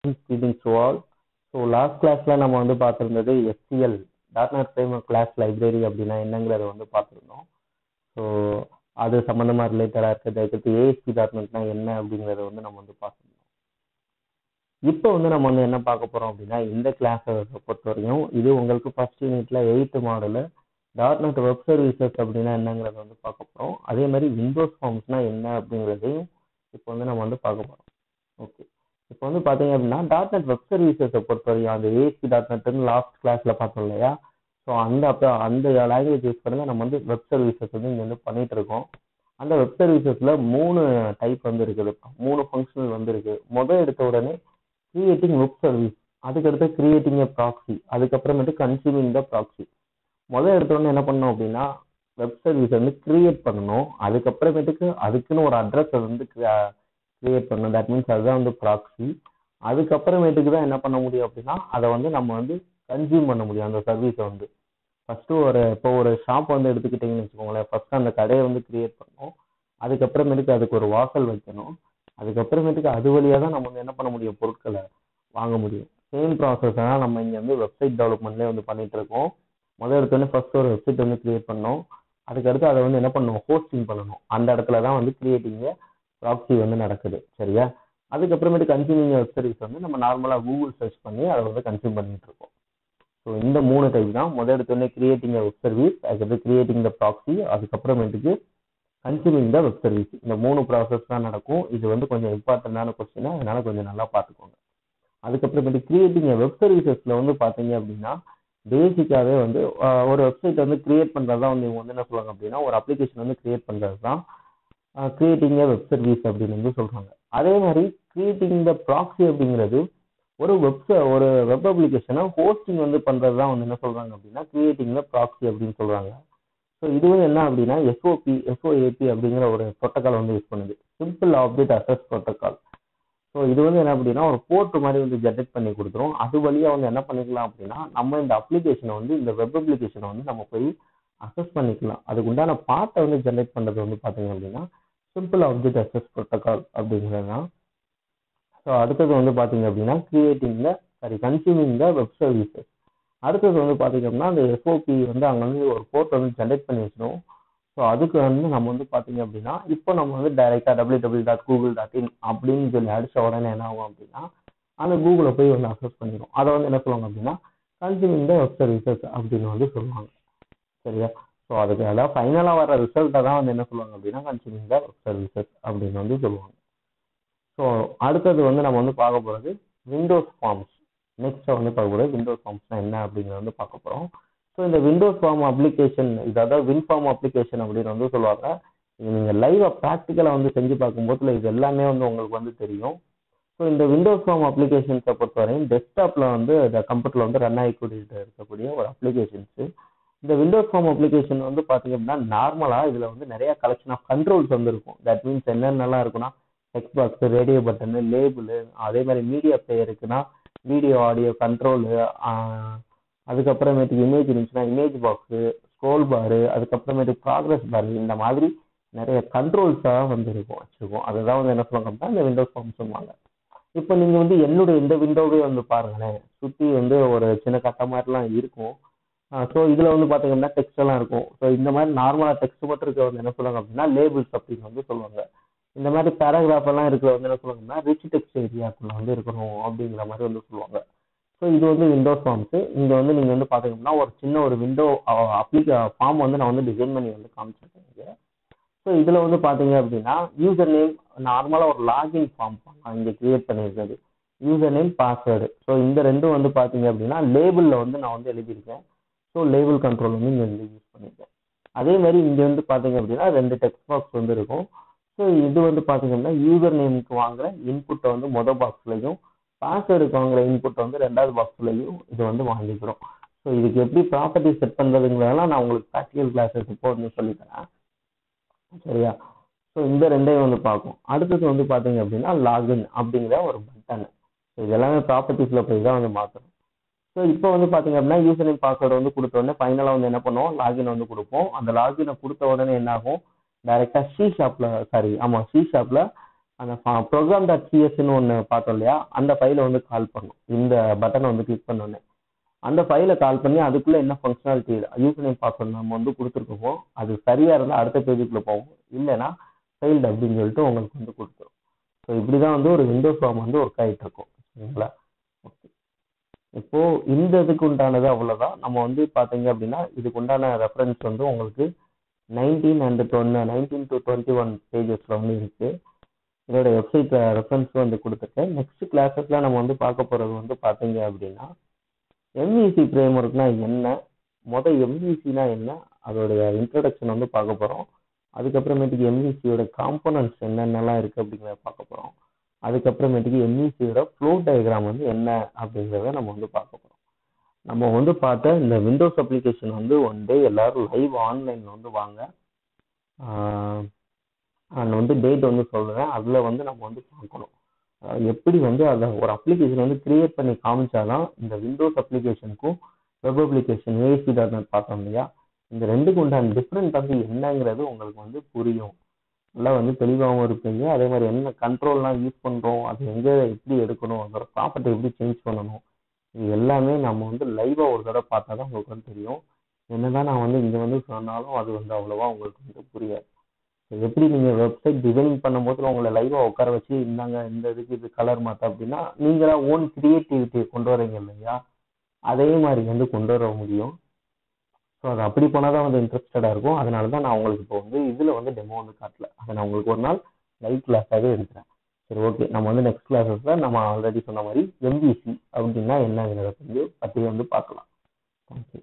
Greetings to all. So last கிளாஸில் நம்ம வந்து பார்த்துருந்தது SQL dot net framework class library அப்படின்னா என்னங்கிறத வந்து பார்த்துருந்தோம். ஸோ அது சம்மந்தமாக ரிலேட்டடாக இருக்கிறது. அதுக்கு ASP.NETனா என்ன அப்படிங்கிறத வந்து நம்ம வந்து பார்த்துருந்தோம். இப்போ வந்து நம்ம வந்து என்ன பார்க்க போகிறோம் அப்படின்னா, இந்த கிளாஸை பொறுத்த வரையும் இது உங்களுக்கு ஃபர்ஸ்ட் யூனிட்ல 8th model dotnet web services அப்படின்னா என்னங்கிறத வந்து பார்க்க போகிறோம். அதே மாதிரி விண்டோஸ் ஃபார்ம்ஸ்னா என்ன அப்படிங்கிறதையும் இப்போ வந்து நம்ம வந்து பார்க்க போகிறோம். ஓகே, இப்போ வந்து பார்த்தீங்க அப்படின்னா டாட்நெட் வெப் சர்வீசஸை பொறுத்தவரையும் அந்த ASP.NETனு லாஸ்ட் கிளாஸில் பார்த்தோம் இல்லையா? ஸோ அந்த லாங்குவேஜ் யூஸ் பண்ணி நம்ம வந்து வெப் சர்வீசஸ் வந்து இங்கே வந்து பண்ணிட்டு இருக்கோம். அந்த வெப் சர்வீசஸில் 3 டைப் வந்து இருக்குது, 3 ஃபங்க்ஷனல் வந்து இருக்கு. முதல் எடுத்த உடனே கிரியேட்டிங் வெப் சர்வீஸ், அதுக்கடுத்து கிரியேட்டிங் எ ப்ராக்ஸி, அதுக்கப்புறமேட்டு கன்சியூமிங் த ப்ராக்ஸி. முதல் எடுத்த உடனே என்ன பண்ணணும் அப்படின்னா வெப் சர்வீஸ் வந்து கிரியேட் பண்ணணும். அதுக்கப்புறமேட்டுக்கு அதுக்குன்னு ஒரு அட்ரஸ் வந்து கிரியேட் பண்ணணும். தட் மீன்ஸ் அதுதான் வந்து ப்ராக்ஸி. அதுக்கப்புறமேட்டுக்கு தான் என்ன பண்ண முடியும் அப்படின்னா அதை வந்து நம்ம வந்து கன்சியூம் பண்ண முடியும் அந்த சர்வீஸை வந்து. ஃபர்ஸ்ட் இப்போ ஒரு ஷாப் வந்து எடுத்துக்கிட்டீங்கன்னு வச்சுக்கோங்களேன். ஃபர்ஸ்ட் அந்த கடையை வந்து கிரியேட் பண்ணணும். அதுக்கப்புறமேட்டுக்கு அதுக்கு ஒரு வாசல் வைக்கணும். அதுக்கப்புறமேட்டுக்கு அது வழியாக தான் நம்ம வந்து என்ன பண்ண முடியும், பொருட்களை வாங்க முடியும். சேம் ப்ராசஸ் தான் நம்ம இங்கே வந்து வெப்சைட் டெவலப்மெண்ட்லேயே வந்து பண்ணிட்டு இருக்கோம். முதல் எடுத்தோடனே ஃபர்ஸ்ட் ஒரு வெப்சைட் வந்து கிரியேட் பண்ணோம். அதுக்கடுத்து அதை வந்து என்ன பண்ணணும், ஹோஸ்டிங் பண்ணணும். அந்த இடத்துல தான் வந்து கிரியேட்டிங் ப்ராக்ஸி வந்து நடக்குது. சரியா? அதுக்கப்புறமேட்டு கன்சியூமிங் வெப் சர்வீஸ் வந்து நம்ம நார்மலாக கூகுள் சர்ச் பண்ணி அதை வந்து கன்சியூம் பண்ணிட்டு இருக்கோம். ஸோ இந்த 3 டைப் தான். முதல் எடுத்தோடனே கிரியேட்டிங் வெப் சர்வீஸ், அதுக்கப்புறம் கிரியேட்டிங் த ப்ராக்ஸி, அதுக்கப்புறமேட்டுக்கு கன்சியூமிங் த வெப் சர்வீஸ். இந்த 3 ப்ராசஸ் தான் நடக்கும். இது வந்து கொஞ்சம் இம்பார்ட்டன்டான கொஸ்டின், அதனால கொஞ்சம் நல்லா பார்த்துக்கோங்க. அதுக்கப்புறமேட்டு கிரியேட்டிங் வெப் சர்வீசஸ்ல வந்து பார்த்தீங்க அப்படின்னா பேசிக்காவே வந்து ஒரு வெப்சைட் வந்து கிரியேட் பண்றது தான் வந்து இவங்க வந்து என்ன சொல்லுவாங்க அப்படின்னா ஒரு அப்ளிகேஷன் வந்து கிரியேட் பண்றது தான் கிரியேட்டிங் வெப் சர்வீஸ் அப்படின்னு வந்து சொல்றாங்க. அதே மாதிரி கிரியேட்டிங் த ப்ராக்ஸி அப்படிங்கிறது ஒரு வெப் அப்ளிகேஷனை ஹோஸ்டிங் வந்து பண்றது தான் வந்து என்ன சொல்றாங்க அப்படின்னா கிரியேட்டிங் த ப்ராக்ஸி அப்படின்னு சொல்றாங்க. ஸோ இது வந்து என்ன அப்படின்னா SOAP அப்படிங்கிற ஒரு ப்ரோட்டோகால் வந்து யூஸ் பண்ணுது, simple object access protocol. So இது வந்து என்ன அப்படின்னா ஒரு போர்ட் மாதிரி வந்து ஜென்ரேட் பண்ணி கொடுத்துரும். அது வழியாக வந்து என்ன பண்ணிக்கலாம் அப்படின்னா நம்ம இந்த அப்ளிகேஷனை வந்து இந்த வெப் அப்ளிகேஷனை வந்து நம்ம போய் அக்சஸ் பண்ணிக்கலாம். அதுக்கு உண்டான பார்ட்டை வந்து ஜென்ரேட் பண்ணுறது வந்து பார்த்தீங்க அப்படின்னா சிம்பிள் ஆப்ஜெக்ட் அக்சஸ் ப்ரோட்டோகால் அப்படிங்கிறது தான். ஸோ அடுத்தது வந்து பார்த்தீங்க அப்படின்னா கன்சியூமிங் த வெப் சர்வீசஸ். அடுத்தது வந்து பார்த்தீங்க அப்படின்னா அந்த SOP வந்து அங்கே வந்து ஒரு போர்ட் வந்து ஜென்ரேட் பண்ணி வச்சிடும். ஸோ அதுக்கு வந்து நம்ம வந்து பார்த்தீங்க அப்படின்னா இப்போ நம்ம வந்து டைரெக்டாக www.google.in அப்படின்னு சொல்லி அடிச்ச உடனே என்ன ஆகும் அப்படின்னா அந்த கூகுளை போய் வந்து அக்சஸ் பண்ணிடும். அதை வந்து என்ன சொல்லுவாங்க அப்படின்னா கன்சியூமிங் த வெப் சர்வீசஸ் அப்படின்னு வந்து சொல்லுவாங்க. சரியா? ஸோ அதுக்கு அதாவது ஃபைனலாக வர ரிசல்ட்டை தான் வந்து என்ன சொல்லுவாங்க அப்படின்னா கன்சியூமிங் த வெப் சர்வீசஸ் அப்படின்னு வந்து சொல்லுவாங்க. ஸோ அடுத்தது வந்து நம்ம வந்து பார்க்க போகிறது விண்டோஸ் ஃபார்ம்ஸ். நெக்ஸ்ட் வந்து பார்க்க போகிறது விண்டோஸ் ஃபார்ம்ஸ்னா என்ன அப்படிங்கிறத வந்து பார்க்க போகிறோம். ஸோ இந்த விண்டோஸ் ஃபார்ம் அப்ளிகேஷன், இதாவது வின்ஃபார்ம் அப்ளிகேஷன் அப்படின்னு வந்து சொல்லுவாங்க. இது நீங்கள் லைவாக ப்ராக்டிக்கலாக வந்து செஞ்சு பார்க்கும்போது இது எல்லாமே வந்து உங்களுக்கு வந்து தெரியும். ஸோ இந்த விண்டோஸ் ஃபார்ம் அப்ளிகேஷன்ஸை பொறுத்தவரையும் டெஸ்க்டாப்பில் வந்து இந்த கம்ப்யூட்டரில் வந்து ரன் ஆகிக்கூடிட்டு இருக்கக்கூடிய ஒரு அப்ளிகேஷன்ஸு. இந்த விண்டோஸ் ஃபார்ம் அப்ளிகேஷன் வந்து பார்த்தீங்க அப்படின்னா நார்மலாக இதில் வந்து நிறைய கலெக்ஷன் ஆஃப் கண்ட்ரோல்ஸ் வந்து இருக்கும். தட் மீன்ஸ் என்னென்னலாம் இருக்குன்னா text box, radio button, label, அதே மாதிரி மீடியா பிளேயர் இருக்குன்னா வீடியோ ஆடியோ கண்ட்ரோலு, அதுக்கப்புறமேட்டுக்கு இமேஜ் இருந்துச்சுன்னா இமேஜ் பாக்ஸு, ஸ்க்ரோல் பாரு, அதுக்கப்புறமேட்டு ப்ராக்ரஸ் பாரு, இந்த மாதிரி நிறைய கண்ட்ரோல்ஸாக வந்து வச்சிருக்கோம். அதுதான் வந்து என்ன சொல்லுவாங்க அப்படின்னா இந்த விண்டோஸ் ஃபார்ம் சொல்லுவாங்க. இப்போ நீங்கள் வந்து என்னுடைய இந்த விண்டோவே வந்து பாருங்களேன், சுற்றி வந்து ஒரு சின்ன கட்ட மாதிரிலாம் இருக்கும். ஸோ இதில் வந்து பார்த்தீங்கன்னா டெக்ஸ்ட் எல்லாம் இருக்கும். ஸோ இந்த மாதிரி நார்மலாக டெக்ஸ்ட் மட்டும் இருக்க வந்து என்ன சொல்லுவாங்க அப்படின்னா லேபிள்ஸ் அப்படின்னு வந்து சொல்லுவாங்க. இந்த மாதிரி பேராகிராஃப் எல்லாம் இருக்கிற வந்து என்ன சொல்லுவாங்கன்னா ரிச் டெக்ஸ்ட் ஏரியாக்குள்ள வந்து இருக்கணும் அப்படிங்கிற மாதிரி வந்து சொல்லுவாங்க. ஸோ இது வந்து விண்டோஸ் ஃபார்ம்ஸ். இங்கே வந்து நீங்கள் வந்து பார்த்தீங்கன்னா ஒரு சின்ன ஒரு விண்டோ ஃபார்ம் வந்து நான் வந்து டிசைன் பண்ணி வந்து காமிச்சிருக்கேன். ஸோ இதில் வந்து பார்த்தீங்க அப்படின்னா யூசர் நேம் நார்மலாக ஒரு லாகின் ஃபார்ம் இங்கே கிரியேட் பண்ணியிருக்காது. User name, password. ஸோ இந்த ரெண்டும் வந்து பார்த்தீங்க அப்படின்னா லேபிளில் வந்து நான் வந்து எழுதியிருக்கேன். ஸோ லேபிள் கண்ட்ரோல் வந்து இங்கே வந்து யூஸ் பண்ணியிருக்கேன். அதே மாதிரி இங்கே வந்து பார்த்தீங்க அப்படின்னா 2 டெக்ஸ்ட் பாக்ஸ் வந்து இருக்கும். ஸோ இது வந்து பார்த்தீங்கன்னா யூசர் நேமுக்கு வாங்குற இன்புட்டை வந்து மொதல் பாக்ஸ்லையும், பாஸ்வேர்டுக்கு வாங்குற இன்புட்டை வந்து 2வது பாக்ஸ்லையும் இது வந்து வாங்கிக்கிறோம். ஸோ இதுக்கு எப்படி ப்ராப்பர்ட்டி செட் பண்ணுறதுங்கிறதெல்லாம் நான் உங்களுக்கு ப்ராக்டிக்கல் கிளாஸஸ் இப்போ வந்து சொல்லித்தரேன். சரியா? ஸோ இந்த ரெண்டையும் வந்து பார்க்கும். அடுத்தது வந்து பார்த்தீங்க அப்படின்னா லாகின் அப்படிங்கிற ஒரு பட்டன். ஸோ இது எல்லாமே ப்ராப்பர்ட்டிஸில் போய் தான் வந்து மாற்றணும். ஸோ இப்போ வந்து பார்த்தீங்க அப்படின்னா யூசர் நேம் பாஸ்வேர்டு வந்து கொடுத்த உடனே ஃபைனலாக வந்து என்ன பண்ணுவோம், லாகின் வந்து கொடுப்போம். அந்த லாகினை கொடுத்த உடனே என்ன ஆகும், டைரெக்டாக சி ஷாப்பில் அந்த ப்ரோக்ராம் டாட் சிஎஸ்ன்னு ஒன்று பார்த்தோம் இல்லையா, அந்த ஃபைலை வந்து கால் பண்ணும். இந்த பட்டனை வந்து கிளிக் பண்ணோன்னே அந்த ஃபைலை கால் பண்ணி அதுக்குள்ள என்ன ஃபங்க்ஷனாலிட்டி யூசர் நேம் பாஸ்வேர்ட் நம்ம வந்து கொடுத்துருக்கோமோ அது சரியா இருந்தால் அடுத்த பேஜுக்குள்ள போகும், இல்லைன்னா ஃபெயில்டு அப்படின்னு சொல்லிட்டு உங்களுக்கு வந்து கொடுத்துரும். ஸோ இப்படிதான் வந்து ஒரு விண்டோஸ் ஃபார்ம் வந்து ஒர்க் ஆகிட்டு இருக்கும். சரிங்களா? ஓகே. இப்போ இந்த இதுக்கு உண்டானது அவ்வளோதான். நம்ம வந்து பார்த்தீங்க அப்படின்னா இதுக்கு உண்டான ரெஃபரன்ஸ் வந்து உங்களுக்கு 19 to 21 பேஜஸ்ல வந்து இருக்கு. இதோட வெப்சைட் ரெஃபரன்ஸ் வந்து கொடுத்துருக்கேன். நெக்ஸ்ட் கிளாஸஸ்ல நம்ம வந்து பார்க்க போறது வந்து பார்த்தீங்க அப்படின்னா எம்விசி ஃப்ரேம் ஒர்க்னா என்ன, எம்விசினா என்ன, அதோடைய இன்ட்ரடக்ஷன் வந்து பார்க்க போகிறோம். அதுக்கப்புறமேட்டுக்கு எம்விசியோட காம்போனன்ட்ஸ் என்னென்னலாம் இருக்குது அப்படிங்கிறத பார்க்க போகிறோம். அதுக்கப்புறமேட்டுக்கு எம்விசியோட ஃப்ளோ டயக்ராம் வந்து என்ன அப்படிங்கிறத நம்ம வந்து பார்க்க போகிறோம். நம்ம வந்து பார்த்த இந்த விண்டோஸ் அப்ளிகேஷன் வந்து ஒன் டே எல்லாரும் லைவ் ஆன்லைனில் வந்து வாங்க. நான் வந்து டேட் வந்து சொல்கிறேன், அதில் வந்து நம்ம வந்து பார்க்கணும் எப்படி வந்து அதை ஒரு அப்ளிகேஷன் வந்து கிரியேட் பண்ணி காமிச்சாதான் இந்த விண்டோஸ் அப்ளிகேஷனுக்கும் வெப் அப்ளிகேஷன் ASP.NET பார்த்தோம் இல்லையா, இந்த ரெண்டுக்கு உண்டான டிஃப்ரெண்ட் வந்து என்னங்கிறது உங்களுக்கு வந்து புரியும். நல்லா வந்து தெளிவாகவும் இருப்பீங்க. அதே மாதிரி என்ன கண்ட்ரோல்லாம் யூஸ் பண்ணுறோம், அது எங்கே எப்படி எடுக்கணும், அதோட ப்ராப்பர்ட்டி எப்படி சேஞ்ச் பண்ணணும், இது எல்லாமே நம்ம வந்து லைவாக ஒரு தடவை பார்த்தா தான் உங்களுக்கு வந்து தெரியும். என்னதான் நான் வந்து இங்கே வந்து சொன்னாலும் அது வந்து அவ்வளோவா உங்களுக்கு வந்து புரியாது. எப்படி நீங்கள் வெப்சைட் டிசைனிங் பண்ணும்போது உங்களை லைவாக உட்கார வச்சு இருந்தாங்க இந்த இதுக்கு இது கலர் மாற்ற அப்படின்னா நீங்களா ஓன் கிரியேட்டிவிட்டியை கொண்டு வரீங்க இல்லையா, அதே மாதிரி வந்து கொண்டு வர முடியும். ஸோ அது அப்படி போனால் தான் வந்து இன்ட்ரெஸ்டடாக இருக்கும். அதனால தான் நான் உங்களுக்கு இப்போ வந்து இதில் வந்து டெமோ வந்து காட்டல, அதை நான் உங்களுக்கு ஒரு நாள் லைவ் கிளாஸாகவே எடுக்கிறேன். சரி, ஓகே. நம்ம வந்து நெக்ஸ்ட் கிளாஸஸில் நம்ம ஆல்ரெடி சொன்ன மாதிரி எம்விசி அப்படின்னா என்னங்கிறத வந்து பற்றி வந்து பார்க்கலாம். தேங்க்யூ.